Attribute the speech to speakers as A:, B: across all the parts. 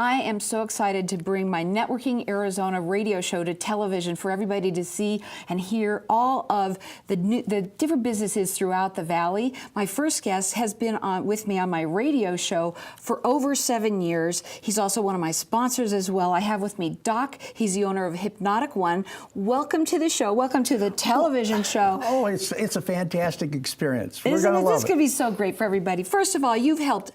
A: I am so excited to bring my Networking Arizona radio show to television for everybody to see and hear all of the different businesses throughout the Valley. My first guest has been with me on my radio show for over 7 years. He's also one of my sponsors as well. I have with me Doc. He's the owner of Hypnotic One. Welcome to the show. Welcome to the television show.
B: Oh, it's a fantastic experience. We're
A: Isn't
B: gonna
A: it?
B: love
A: This could be so great for everybody. First of all, you've helped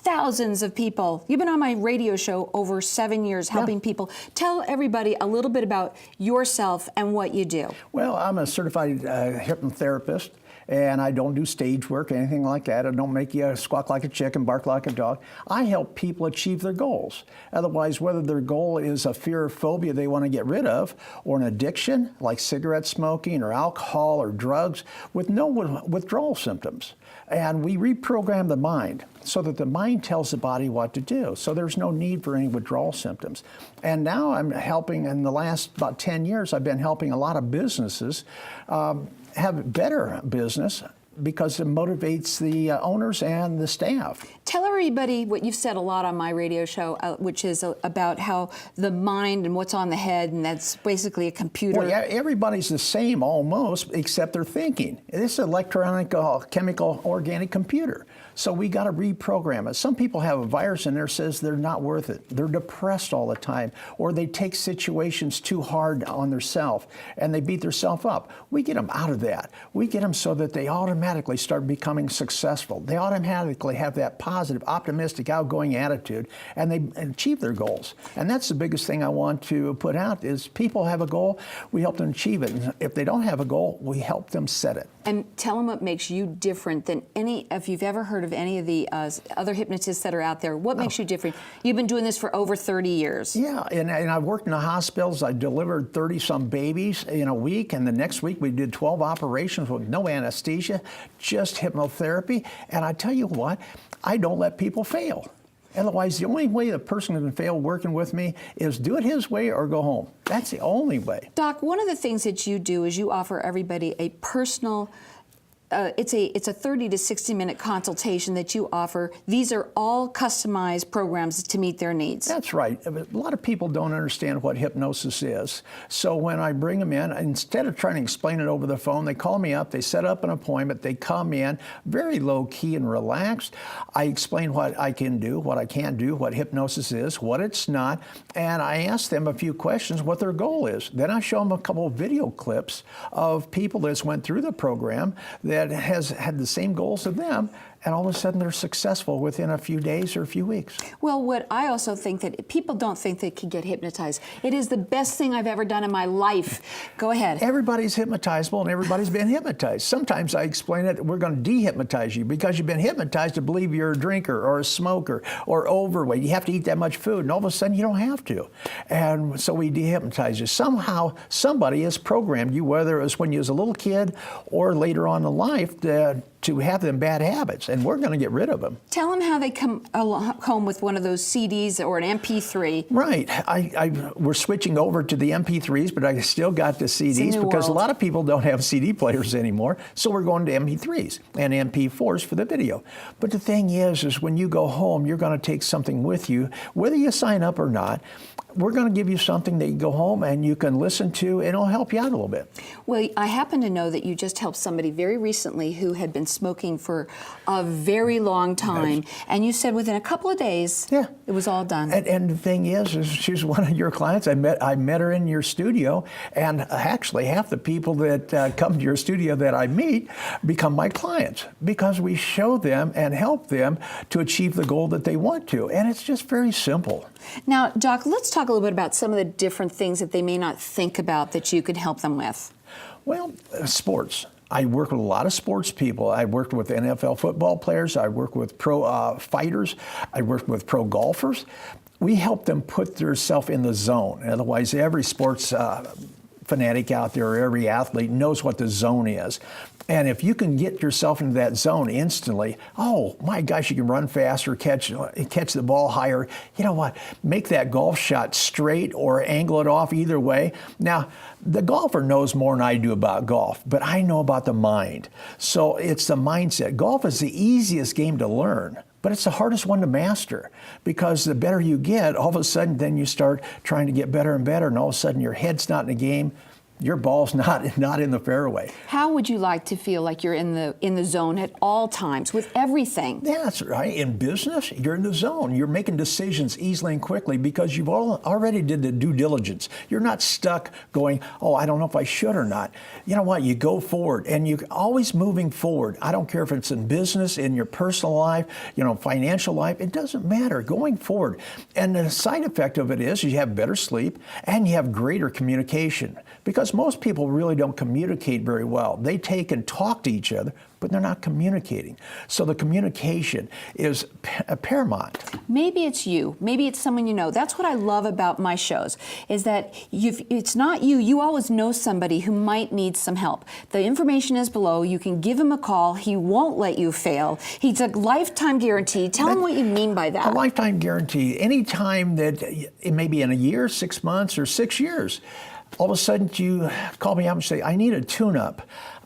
A: thousands of people. You've been on my radio show over 7 years helping people. Tell everybody a little bit about yourself and what you do.
B: Well, I'm a certified hypnotherapist, and I don't do stage work, anything like that. I don't make you squawk like a chicken, bark like a dog. I help people achieve their goals. Otherwise, whether their goal is a fear or phobia they want to get rid of, or an addiction like cigarette smoking or alcohol or drugs with no withdrawal symptoms. And we reprogram the mind so that the mind tells the body what to do. So there's no need for any withdrawal symptoms. And now I'm helping, in the last about 10 years, I've been helping a lot of businesses have better business because it motivates the owners and the staff.
A: Tell everybody what you've said a lot on my radio show, which is about how the mind and what's on the head, and that's basically a computer.
B: Well, yeah, everybody's the same almost, except their thinking. This is an electronic, chemical, organic computer. So we got to reprogram it. Some people have a virus in there that says they're not worth it. They're depressed all the time, or they take situations too hard on themselves and they beat themselves up. We get them out of that. We get them so that they automatically start becoming successful. They automatically have that positive, optimistic, outgoing attitude, and they achieve their goals. And that's the biggest thing I want to put out is people have a goal, we help them achieve it. And if they don't have a goal, we help them set it.
A: And tell them what makes you different than any, if you've ever heard of any of the other hypnotists that are out there. What makes you different? You've been doing this for over 30 years.
B: Yeah, and I've worked in the hospitals. I delivered 30-some babies in a week, and the next week we did 12 operations with no anesthesia, just hypnotherapy. And I tell you what, I don't let people fail. Otherwise, the only way the person can fail working with me is do it his way or go home. That's the only way.
A: Doc, one of the things that you do is you offer everybody a personal it's a 30 to 60 minute consultation that you offer. These are all customized programs to meet their needs.
B: That's right. A lot of people don't understand what hypnosis is. So when I bring them in, instead of trying to explain it over the phone, they call me up, they set up an appointment, they come in, very low key and relaxed. I explain what I can do, what I can't do, what hypnosis is, what it's not, and I ask them a few questions, what their goal is. Then I show them a couple of video clips of people that went through the program that has had the same goals as them, and all of a sudden they're successful within a few days or a few weeks.
A: Well, what I also think that people don't think they can get hypnotized. It is the best thing I've ever done in my life. Go ahead.
B: Everybody's hypnotizable and everybody's been hypnotized. Sometimes I explain it, we're going to dehypnotize you because you've been hypnotized to believe you're a drinker or a smoker or overweight. You have to eat that much food, and all of a sudden you don't have to. And so we dehypnotize you. Somehow somebody has programmed you, whether it was when you was a little kid or later on in life, to have them bad habits, and we're going to get rid of them.
A: Tell them how they come home with one of those CDs or an MP3.
B: Right. We're switching over to the MP3s, but I still got the CDs because a lot of people don't have CD players anymore, so we're going to MP3s and MP4s for the video. But the thing is when you go home, you're going to take something with you, whether you sign up or not. We're going to give you something that you go home and you can listen to, and it'll help you out a little bit.
A: Well, I happen to know that you just helped somebody very recently who had been smoking for a very long time, and you said within a couple of days, it was all done.
B: And the thing is she's one of your clients. I met her in your studio, and actually half the people that come to your studio that I meet become my clients because we show them and help them to achieve the goal that they want to, and it's just very simple.
A: Now, Doc, let's talk a little bit about some of the different things that they may not think about that you could help them with.
B: Well, sports. I work with a lot of sports people. I worked with NFL football players. I work with pro fighters. I work with pro golfers. We help them put themselves in the zone. Otherwise, every sports fanatic out there, or every athlete knows what the zone is. And if you can get yourself into that zone instantly, oh my gosh, you can run faster, catch the ball higher. You know what? Make that golf shot straight or angle it off either way. Now, the golfer knows more than I do about golf, but I know about the mind. So it's the mindset. Golf is the easiest game to learn. But it's the hardest one to master, because the better you get, all of a sudden then you start trying to get better and better, and all of a sudden your head's not in the game, your ball's not in the fairway.
A: How would you like to feel like you're in the zone at all times with everything?
B: Yeah, that's right. In business, you're in the zone. You're making decisions easily and quickly because you've already did the due diligence. You're not stuck going, oh, I don't know if I should or not. You know what? You go forward, and you're always moving forward. I don't care if it's in business, in your personal life, financial life. It doesn't matter. Going forward. And the side effect of it is you have better sleep and you have greater communication, because most people really don't communicate very well. They take and talk to each other, but they're not communicating. So the communication is paramount.
A: Maybe it's you. Maybe it's someone you know. That's what I love about my shows, is that it's not you. You always know somebody who might need some help. The information is below. You can give him a call. He won't let you fail. He's a lifetime guarantee. Tell him what you mean by that.
B: A lifetime guarantee. Any time that it may be in a year, 6 months, or 6 years, all of a sudden you call me up and say, I need a tune-up.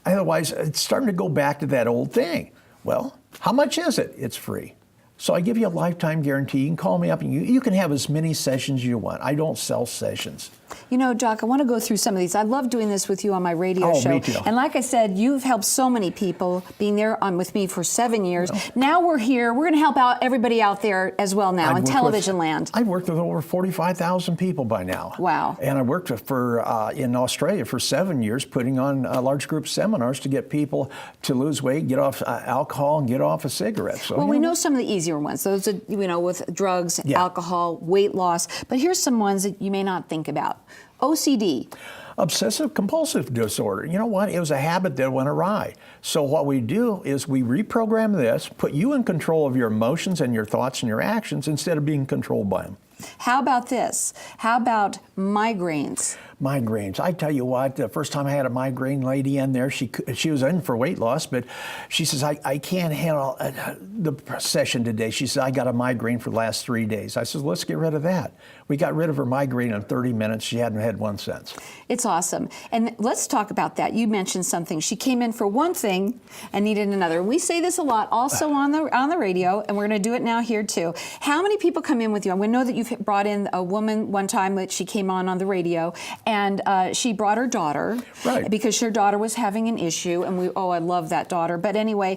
B: Otherwise, it's starting to go back to that old thing. Well, how much is it? It's free. So I give you a lifetime guarantee. You can call me up and you can have as many sessions as you want. I don't sell sessions.
A: You know, Doc, I want to go through some of these. I love doing this with you on my radio show.
B: Me too.
A: And like I said, you've helped so many people, being there on with me for 7 years. Now we're here. We're going to help out everybody out there as well now in television land.
B: I've worked with over 45,000 people by now.
A: Wow.
B: And I worked in Australia for 7 years, putting on large group seminars to get people to lose weight, get off alcohol, and get off of cigarettes. So,
A: well, we know some of the easier ones. Those are, with drugs, alcohol, weight loss. But here's some ones that you may not think about. OCD.
B: Obsessive compulsive disorder. You know what? It was a habit that went awry. So what we do is we reprogram this, put you in control of your emotions and your thoughts and your actions instead of being controlled by them.
A: How about this? How about migraines?
B: Migraines. I tell you what, the first time I had a migraine lady in there, she was in for weight loss, but she says, I can't handle the session today. She said, I got a migraine for the last 3 days. I said, let's get rid of that. We got rid of her migraine in 30 minutes. She hadn't had one since.
A: It's awesome. And let's talk about that. You mentioned something. She came in for one thing and needed another. We say this a lot also on the radio, and we're going to do it now here too. How many people come in with you? We know that you've brought in a woman one time that she came on the radio, and she brought her daughter,
B: right,
A: because her daughter was having an issue, and I love that daughter. But anyway,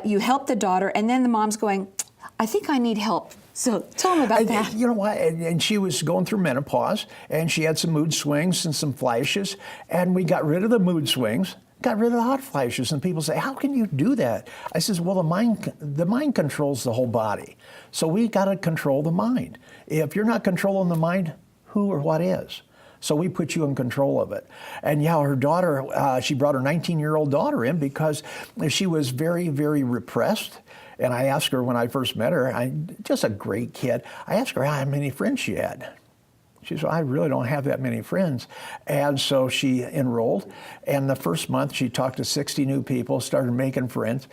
A: you helped the daughter, and then the mom's going, I think I need help. So tell them about that.
B: You know what? And she was going through menopause, and she had some mood swings and some flashes, and we got rid of the mood swings, got rid of the hot flashes. And people say, how can you do that? I says, well, the mind controls the whole body. So we got to control the mind. If you're not controlling the mind, who or what is? So we put you in control of it. And yeah, her daughter, she brought her 19-year-old daughter in because she was very, very repressed. And I asked her when I first met her, just a great kid, I asked her how many friends she had. She said, I really don't have that many friends. And so she enrolled. And the first month, she talked to 60 new people, started making friends.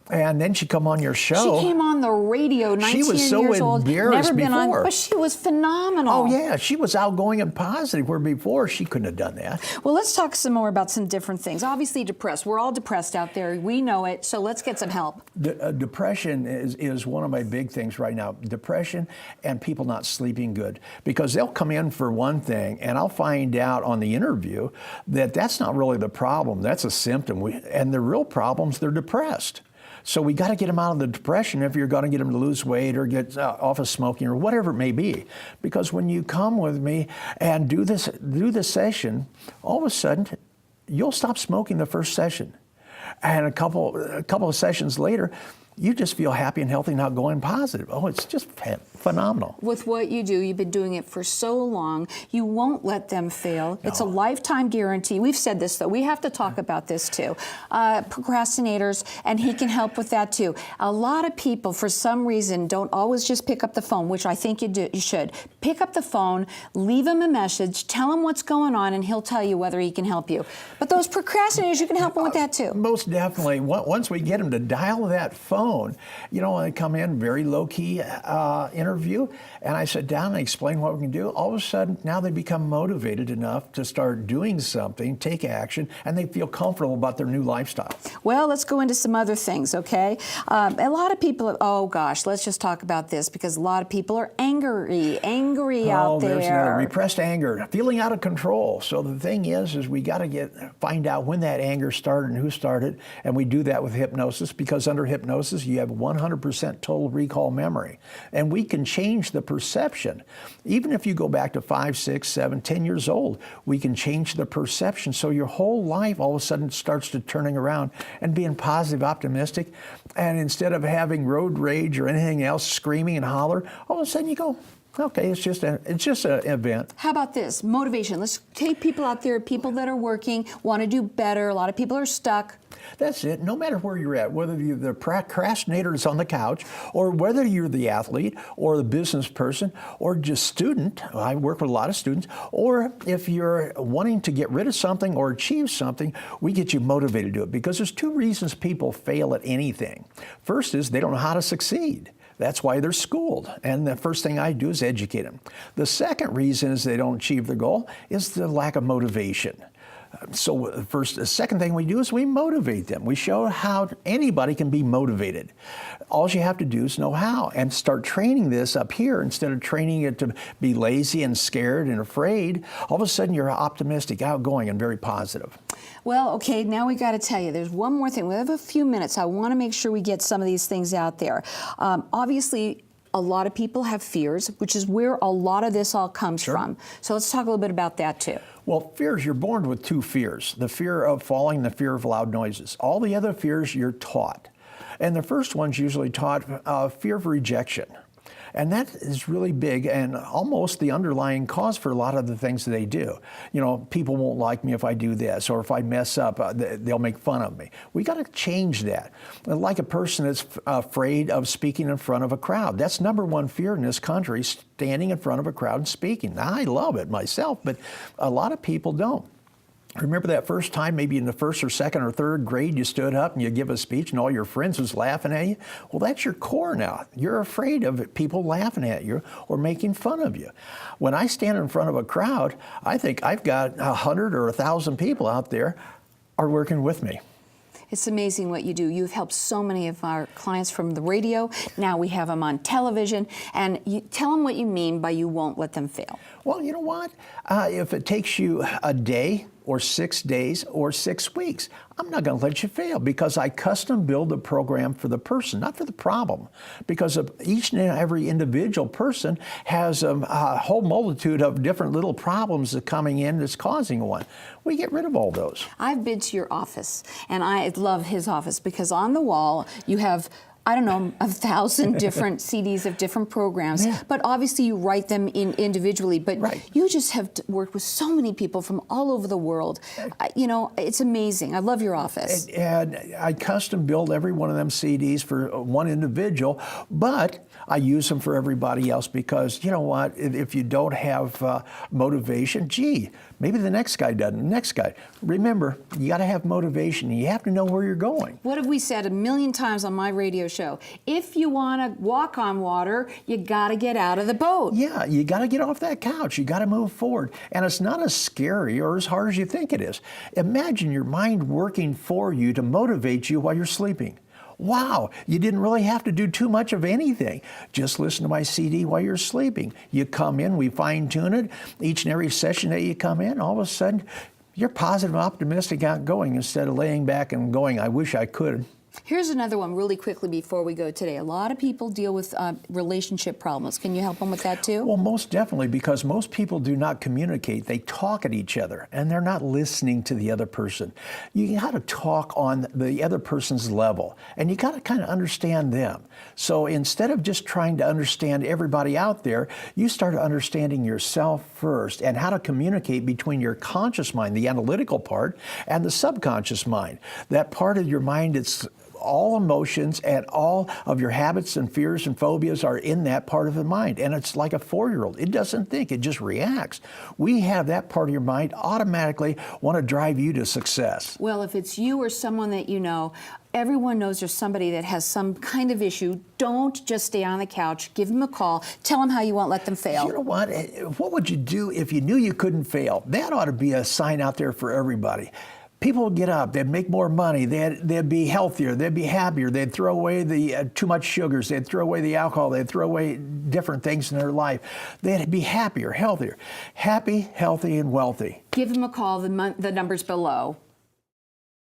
B: And then she come on your show.
A: She came on the radio, 19
B: years old. She was so embarrassed before.
A: But she was phenomenal.
B: Oh, yeah. She was outgoing and positive, where before she couldn't have done that.
A: Well, let's talk some more about some different things. Obviously depressed. We're all depressed out there. We know it. So let's get some help.
B: Depression is one of my big things right now. Depression and people not sleeping good. Because they'll come in for one thing, and I'll find out on the interview that that's not really the problem. That's a symptom. And the real problem's they're depressed. So we got to get them out of the depression if you're going to get them to lose weight or get off of smoking or whatever it may be. Because when you come with me and do the session, all of a sudden you'll stop smoking the first session, and a couple of sessions later, you just feel happy and healthy, not going positive. Oh, it's just phenomenal.
A: With what you do, you've been doing it for so long, you won't let them fail. No. It's a lifetime guarantee. We've said this, though. We have to talk about this, too. Procrastinators, and he can help with that, too. A lot of people, for some reason, don't always just pick up the phone, which I think you should. Pick up the phone, leave him a message, tell him what's going on, and he'll tell you whether he can help you. But those procrastinators, you can help them with that, too.
B: Most definitely. Once we get them to dial that phone, phone. You know, I come in, very low-key interview, and I sit down and explain what we can do. All of a sudden, now they become motivated enough to start doing something, take action, and they feel comfortable about their new lifestyle.
A: Well, let's go into some other things, okay? A lot of people, oh gosh, let's just talk about this, because a lot of people are angry out there.
B: There's another repressed anger, feeling out of control. So the thing is we got to find out when that anger started and who started, and we do that with hypnosis, because under hypnosis you have 100% total recall memory, and we can change the perception. Even if you go back to 5, 6, 7, 10 years old, we can change the perception, so your whole life all of a sudden starts to turning around and being positive, optimistic, and instead of having road rage or anything else, screaming and holler, all of a sudden you go, okay, it's just an event.
A: How about this? Motivation. Let's take people out there, people that are working, want to do better. A lot of people are stuck.
B: That's it. No matter where you're at, whether you're the procrastinator that's on the couch, or whether you're the athlete, or the business person, or just student. I work with a lot of students. Or if you're wanting to get rid of something or achieve something, we get you motivated to do it. Because there's 2 reasons people fail at anything. First is they don't know how to succeed. That's why they're schooled. And the first thing I do is educate them. The second reason is they don't achieve their goal is the lack of motivation. So the second thing we do is we motivate them. We show how anybody can be motivated. All you have to do is know how, and start training this up here instead of training it to be lazy and scared and afraid. All of a sudden you're optimistic, outgoing, and very positive.
A: Well, okay, now we got to tell you, there's one more thing. We have a few minutes. I want to make sure we get some of these things out there. Obviously, a lot of people have fears, which is where a lot of this all comes from. So let's talk a little bit about that too.
B: Well, fears, you're born with 2 fears, the fear of falling, the fear of loud noises. All the other fears you're taught. And the first one's usually taught fear of rejection. And that is really big and almost the underlying cause for a lot of the things that they do. You know, people won't like me if I do this, or if I mess up, they'll make fun of me. We got to change that. Like a person that's afraid of speaking in front of a crowd. That's #1 fear in this country, standing in front of a crowd and speaking. Now, I love it myself, but a lot of people don't. Remember that first time, maybe in the 1st or 2nd or 3rd grade, you stood up and you give a speech and all your friends was laughing at you? Well, that's your core now. You're afraid of people laughing at you or making fun of you. When I stand in front of a crowd, I think I've got 100 or 1,000 people out there are working with me.
A: It's amazing what you do. You've helped so many of our clients from the radio. Now we have them on television. And you tell them what you mean by you won't let them fail.
B: Well, you know what? If it takes you a day or 6 days or 6 weeks, I'm not going to let you fail, because I custom build the program for the person, not for the problem. Because of each and every individual person has a whole multitude of different little problems that coming in that's causing one. We get rid of all those.
A: I've been to your office, and I love his office, because on the wall you have, I don't know, 1,000 different CDs of different programs, but obviously you write them in individually, but you just have worked with so many people from all over the world. You know, it's amazing. I love your office.
B: And I custom build every one of them CDs for one individual, but I use them for everybody else, because, you know what, if you don't have motivation, gee, maybe the next guy doesn't, the next guy. Remember, you got to have motivation. You have to know where you're going.
A: What have we said 1,000,000 times on my radio show? If you want to walk on water, you got to get out of the boat.
B: Yeah, you got to get off that couch. You got to move forward. And it's not as scary or as hard as you think it is. Imagine your mind working for you to motivate you while you're sleeping. Wow, you didn't really have to do too much of anything. Just listen to my CD while you're sleeping. You come in, we fine-tune it. Each and every session that you come in, all of a sudden, you're positive, optimistic, outgoing, instead of laying back and going, I wish I could.
A: Here's another one really quickly before we go today. A lot of people deal with relationship problems. Can you help them with that too?
B: Well, most definitely, because most people do not communicate. They talk at each other, and they're not listening to the other person. You got to talk on the other person's level, and you got to kind of understand them. So instead of just trying to understand everybody out there, you start understanding yourself first, and how to communicate between your conscious mind, the analytical part, and the subconscious mind. That part of your mind that's all emotions and all of your habits and fears and phobias are in that part of the mind. And it's like a 4-year-old. It doesn't think, it just reacts. We have that part of your mind automatically want to drive you to success.
A: Well, if it's you or someone that you know, everyone knows there's somebody that has some kind of issue. Don't just stay on the couch. Give them a call. Tell them how you won't let them fail.
B: You know what? What would you do if you knew you couldn't fail? That ought to be a sign out there for everybody. People would get up, they'd make more money, they'd be healthier, they'd be happier, they'd throw away the too much sugars, they'd throw away the alcohol, they'd throw away different things in their life. They'd be happier, healthier. Happy, healthy, and wealthy.
A: Give them a call. The number's below.